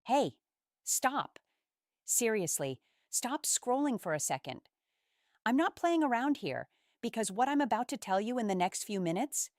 Hey, stop. Seriously, stop scrolling for a second. I'm not playing around here because what I'm about to tell you in the next few minutes,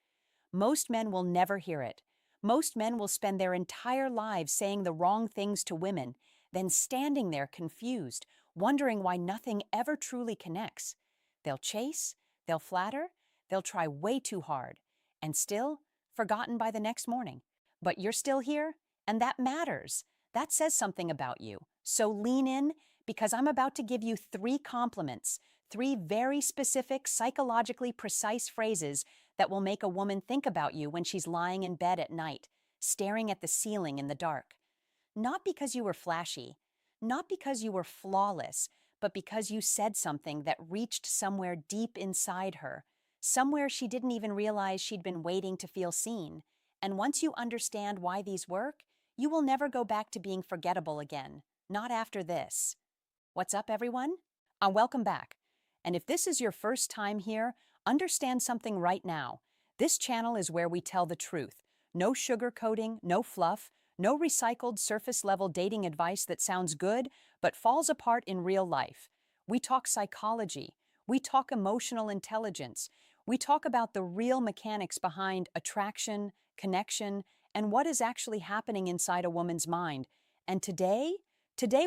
most men will never hear it. Most men will spend their entire lives saying the wrong things to women, then standing there confused, wondering why nothing ever truly connects. They'll chase, they'll flatter, they'll try way too hard, and still forgotten by the next morning. But you're still here, and that matters. That says something about you. So lean in because I'm about to give you three compliments, three very specific, psychologically precise phrases that will make a woman think about you when she's lying in bed at night, staring at the ceiling in the dark. Not because you were flashy, not because you were flawless, but because you said something that reached somewhere deep inside her, somewhere she didn't even realize she'd been waiting to feel seen. And once you understand why these work, you will never go back to being forgettable again. Not after this. What's up, everyone? Welcome back. And if this is your first time here, understand something right now. This channel is where we tell the truth. No sugarcoating, no fluff, no recycled surface-level dating advice that sounds good but falls apart in real life. We talk psychology. We talk emotional intelligence. We talk about the real mechanics behind attraction, connection, and what is actually happening inside a woman's mind. And today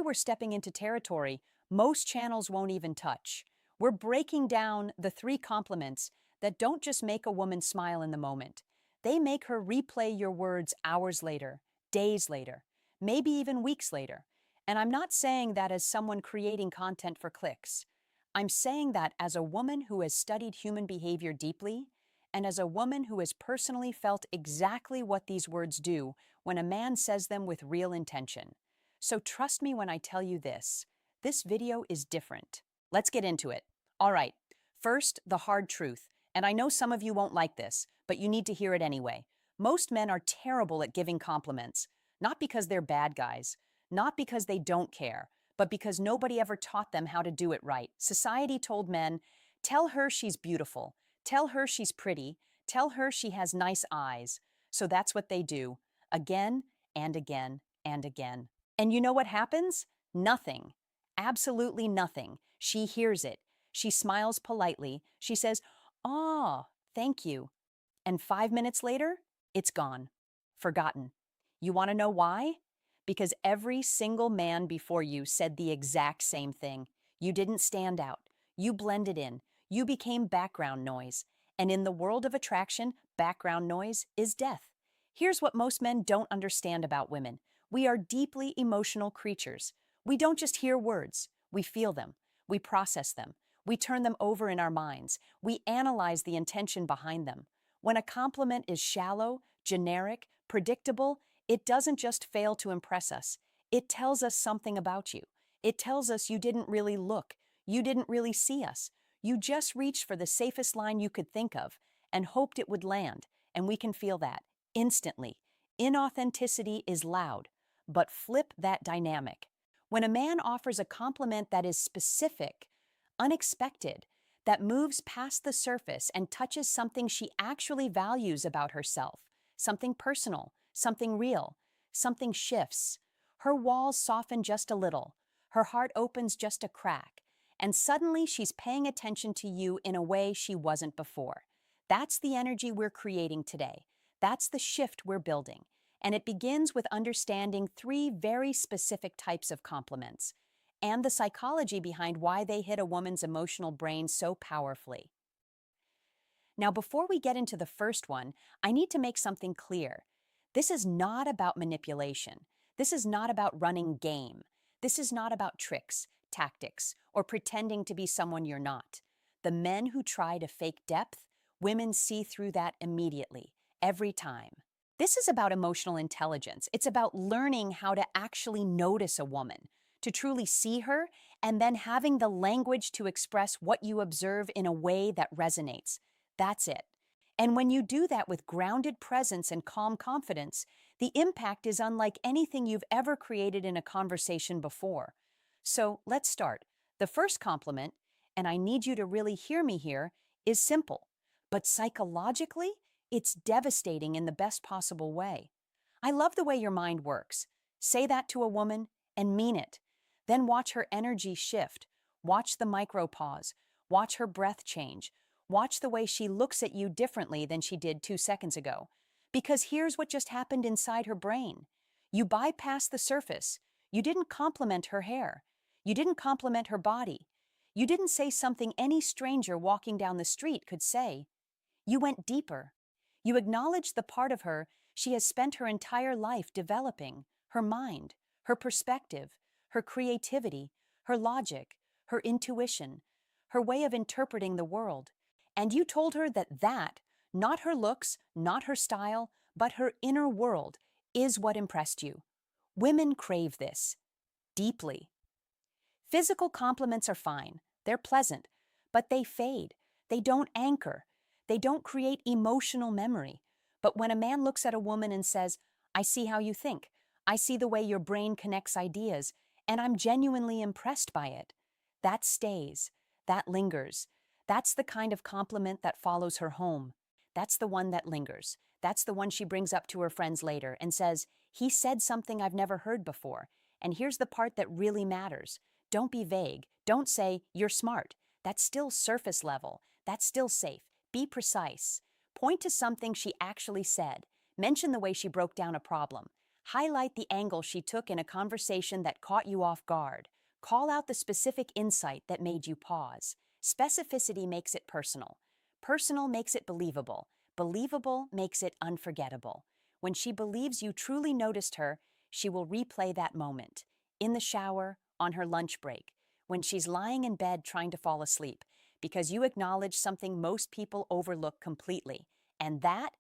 we're stepping into territory most channels won't even touch. We're breaking down the three compliments that don't just make a woman smile in the moment. They make her replay your words hours later, days later, maybe even weeks later. And I'm not saying that as someone creating content for clicks. I'm saying that as a woman who has studied human behavior deeply, and as a woman who has personally felt exactly what these words do when a man says them with real intention. So trust me when I tell you this. This video is different. Let's get into it. All right, first, the hard truth. And I know some of you won't like this, but you need to hear it anyway. Most men are terrible at giving compliments, not because they're bad guys, not because they don't care, but because nobody ever taught them how to do it right. Society told men, tell her she's beautiful, tell her she's pretty, tell her she has nice eyes. So that's what they do, again and again and again. And you know what happens? Nothing. Absolutely nothing. She hears it. She smiles politely. She says, "Ah, thank you." And 5 minutes later, it's gone. Forgotten. You want to know why? Because every single man before you said the exact same thing. You didn't stand out. You blended in. You became background noise. And in the world of attraction, background noise is death. Here's what most men don't understand about women. We are deeply emotional creatures. We don't just hear words. We feel them. We process them. We turn them over in our minds. We analyze the intention behind them. When a compliment is shallow, generic, predictable, it doesn't just fail to impress us. It tells us something about you. It tells us you didn't really look. You didn't really see us. You just reached for the safest line you could think of and hoped it would land, and we can feel that instantly. Inauthenticity is loud, but flip that dynamic. When a man offers a compliment that is specific, unexpected, that moves past the surface and touches something she actually values about herself, something personal, something real, something shifts. Her walls soften just a little, her heart opens just a crack, and suddenly she's paying attention to you in a way she wasn't before. That's the energy we're creating today. That's the shift we're building. And it begins with understanding three very specific types of compliments and the psychology behind why they hit a woman's emotional brain so powerfully. Now, before we get into the first one, I need to make something clear. This is not about manipulation. This is not about running game. This is not about tricks, tactics, or pretending to be someone you're not. The men who try to fake depth, women see through that immediately, every time. This is about emotional intelligence. It's about learning how to actually notice a woman, to truly see her, and then having the language to express what you observe in a way that resonates. That's it. And when you do that with grounded presence and calm confidence, the impact is unlike anything you've ever created in a conversation before. So let's start. The first compliment, and I need you to really hear me here, is simple, but psychologically, it's devastating in the best possible way. I love the way your mind works. Say that to a woman and mean it. Then watch her energy shift. Watch the micro pause. Watch her breath change. Watch the way she looks at you differently than she did 2 seconds ago. Because here's what just happened inside her brain. You bypassed the surface. You didn't compliment her hair. You didn't compliment her body. You didn't say something any stranger walking down the street could say. You went deeper. You acknowledged the part of her she has spent her entire life developing, her mind, her perspective, her creativity, her logic, her intuition, her way of interpreting the world. And you told her that, not her looks, not her style, but her inner world, is what impressed you. Women crave this, deeply. Physical compliments are fine, they're pleasant, but they fade. They don't anchor. They don't create emotional memory. But when a man looks at a woman and says, I see how you think, I see the way your brain connects ideas, and I'm genuinely impressed by it, that stays, that lingers. That's the kind of compliment that follows her home. That's the one that lingers. That's the one she brings up to her friends later and says, he said something I've never heard before. And here's the part that really matters. Don't be vague. Don't say, you're smart. That's still surface level. That's still safe. Be precise. Point to something she actually said. Mention the way she broke down a problem. Highlight the angle she took in a conversation that caught you off guard. Call out the specific insight that made you pause. Specificity makes it personal. Personal makes it believable. Believable makes it unforgettable. When she believes you truly noticed her, she will replay that moment. In the shower, on her lunch break, when she's lying in bed trying to fall asleep, because you acknowledge something most people overlook completely. And that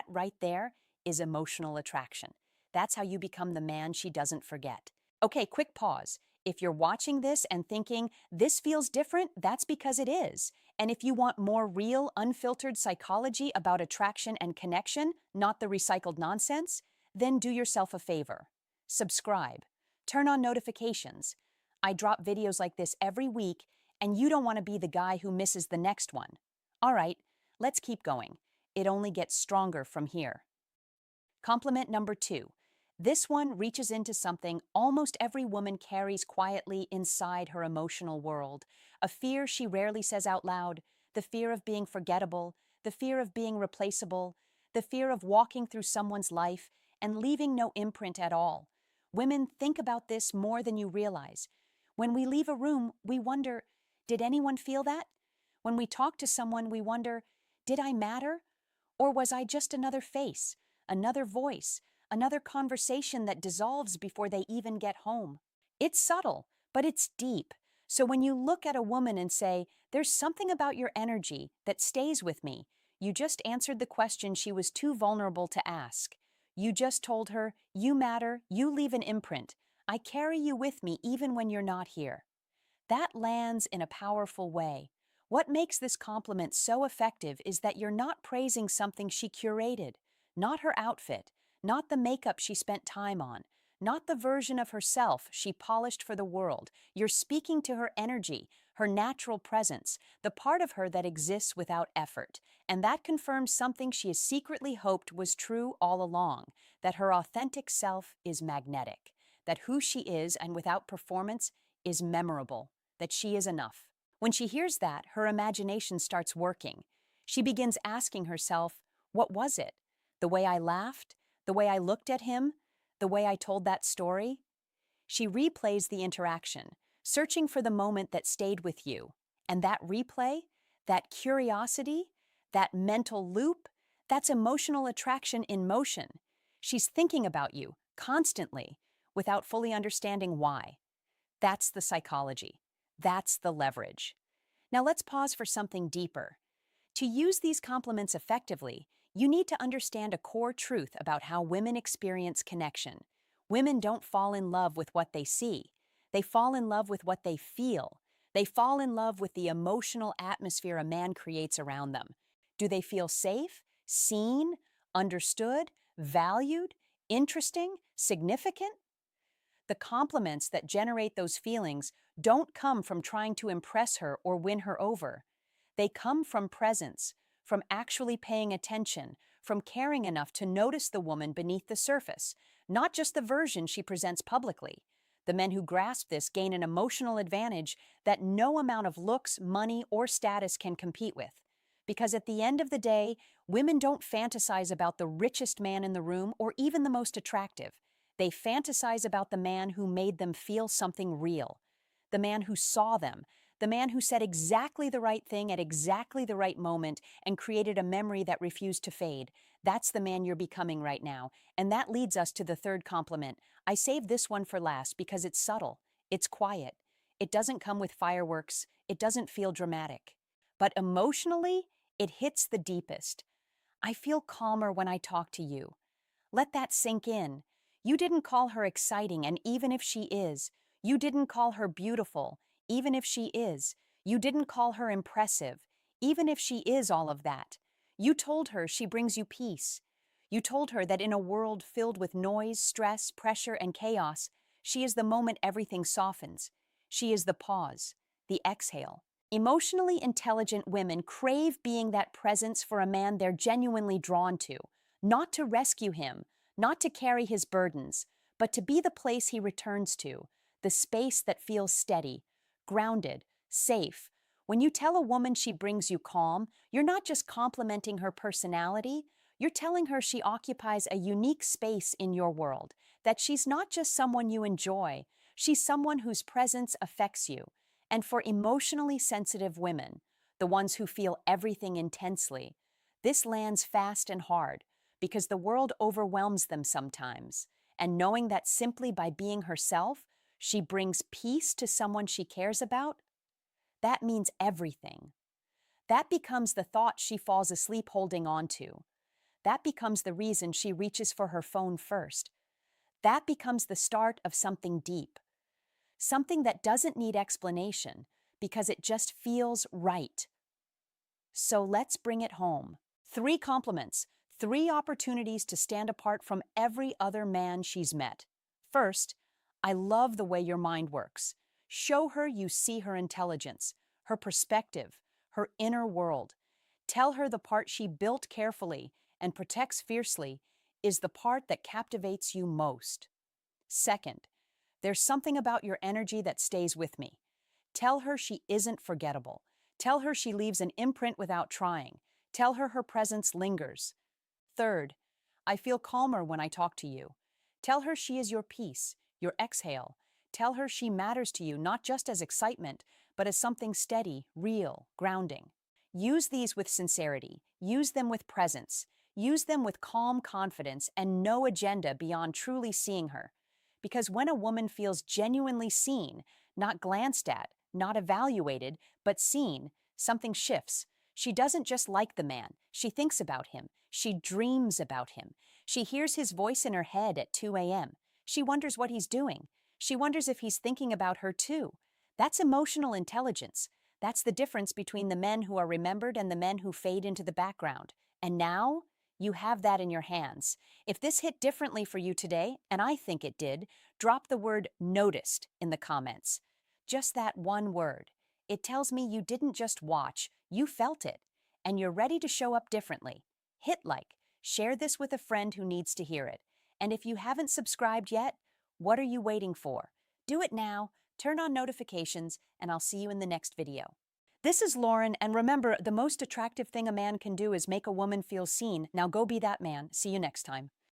right there is emotional attraction. That's how you become the man she doesn't forget. Okay, quick pause. If you're watching this and thinking, this feels different, that's because it is. And if you want more real, unfiltered psychology about attraction and connection, not the recycled nonsense, then do yourself a favor. Subscribe. Turn on notifications. I drop videos like this every week, and you don't want to be the guy who misses the next one. All right, let's keep going. It only gets stronger from here. Compliment number 2. This one reaches into something almost every woman carries quietly inside her emotional world, a fear she rarely says out loud, the fear of being forgettable, the fear of being replaceable, the fear of walking through someone's life and leaving no imprint at all. Women think about this more than you realize. When we leave a room, we wonder, did anyone feel that? When we talk to someone, we wonder, did I matter? Or was I just another face, another voice, another conversation that dissolves before they even get home? It's subtle, but it's deep. So when you look at a woman and say, there's something about your energy that stays with me, you just answered the question she was too vulnerable to ask. You just told her, you matter, you leave an imprint. I carry you with me even when you're not here. That lands in a powerful way. What makes this compliment so effective is that you're not praising something she curated, not her outfit, not the makeup she spent time on, not the version of herself she polished for the world. You're speaking to her energy, her natural presence, the part of her that exists without effort. And that confirms something she has secretly hoped was true all along, that her authentic self is magnetic, that who she is and without performance is memorable, that she is enough. When she hears that, her imagination starts working. She begins asking herself, what was it? The way I laughed? The way I looked at him? The way I told that story? She replays the interaction, searching for the moment that stayed with you. And that replay, that curiosity, that mental loop, that's emotional attraction in motion. She's thinking about you constantly without fully understanding why. That's the psychology. That's the leverage. Now let's pause for something deeper. To use these compliments effectively, you need to understand a core truth about how women experience connection. Women don't fall in love with what they see. They fall in love with what they feel. They fall in love with the emotional atmosphere a man creates around them. Do they feel safe, seen, understood, valued, interesting, significant? The compliments that generate those feelings don't come from trying to impress her or win her over. They come from presence, from actually paying attention, from caring enough to notice the woman beneath the surface, not just the version she presents publicly. The men who grasp this gain an emotional advantage that no amount of looks, money, or status can compete with. Because at the end of the day, women don't fantasize about the richest man in the room or even the most attractive. They fantasize about the man who made them feel something real, the man who saw them, the man who said exactly the right thing at exactly the right moment and created a memory that refused to fade. That's the man you're becoming right now. And that leads us to the third compliment. I saved this one for last because it's subtle, it's quiet, it doesn't come with fireworks, it doesn't feel dramatic. But emotionally, it hits the deepest. I feel calmer when I talk to you. Let that sink in. You didn't call her exciting, and even if she is, you didn't call her beautiful, even if she is. You didn't call her impressive, even if she is all of that. You told her she brings you peace. You told her that in a world filled with noise, stress, pressure, and chaos, she is the moment everything softens. She is the pause, the exhale. Emotionally intelligent women crave being that presence for a man they're genuinely drawn to, not to rescue him, not to carry his burdens, but to be the place he returns to, the space that feels steady, grounded, safe. When you tell a woman she brings you calm, you're not just complimenting her personality, you're telling her she occupies a unique space in your world, that she's not just someone you enjoy, she's someone whose presence affects you. And for emotionally sensitive women, the ones who feel everything intensely, this lands fast and hard because the world overwhelms them sometimes. And knowing that simply by being herself, she brings peace to someone she cares about, that means everything. That becomes the thought she falls asleep holding on to. That becomes the reason she reaches for her phone first. That becomes the start of something deep. Something that doesn't need explanation because it just feels right. So let's bring it home. 3 compliments, 3 opportunities to stand apart from every other man she's met. First, I love the way your mind works. Show her you see her intelligence, her perspective, her inner world. Tell her the part she built carefully and protects fiercely is the part that captivates you most. Second, there's something about your energy that stays with me. Tell her she isn't forgettable. Tell her she leaves an imprint without trying. Tell her her presence lingers. Third, I feel calmer when I talk to you. Tell her she is your peace, your exhale. Tell her she matters to you not just as excitement, but as something steady, real, grounding. Use these with sincerity. Use them with presence. Use them with calm confidence and no agenda beyond truly seeing her. Because when a woman feels genuinely seen, not glanced at, not evaluated, but seen, something shifts. She doesn't just like the man, she thinks about him. She dreams about him. She hears his voice in her head at 2 a.m. She wonders what he's doing. She wonders if he's thinking about her too. That's emotional intelligence. That's the difference between the men who are remembered and the men who fade into the background. And now, you have that in your hands. If this hit differently for you today, and I think it did, drop the word noticed in the comments. Just that one word. It tells me you didn't just watch, you felt it, and you're ready to show up differently. Hit like, share this with a friend who needs to hear it. And if you haven't subscribed yet, what are you waiting for? Do it now, turn on notifications, and I'll see you in the next video. This is Lauren, and remember, the most attractive thing a man can do is make a woman feel seen. Now go be that man. See you next time.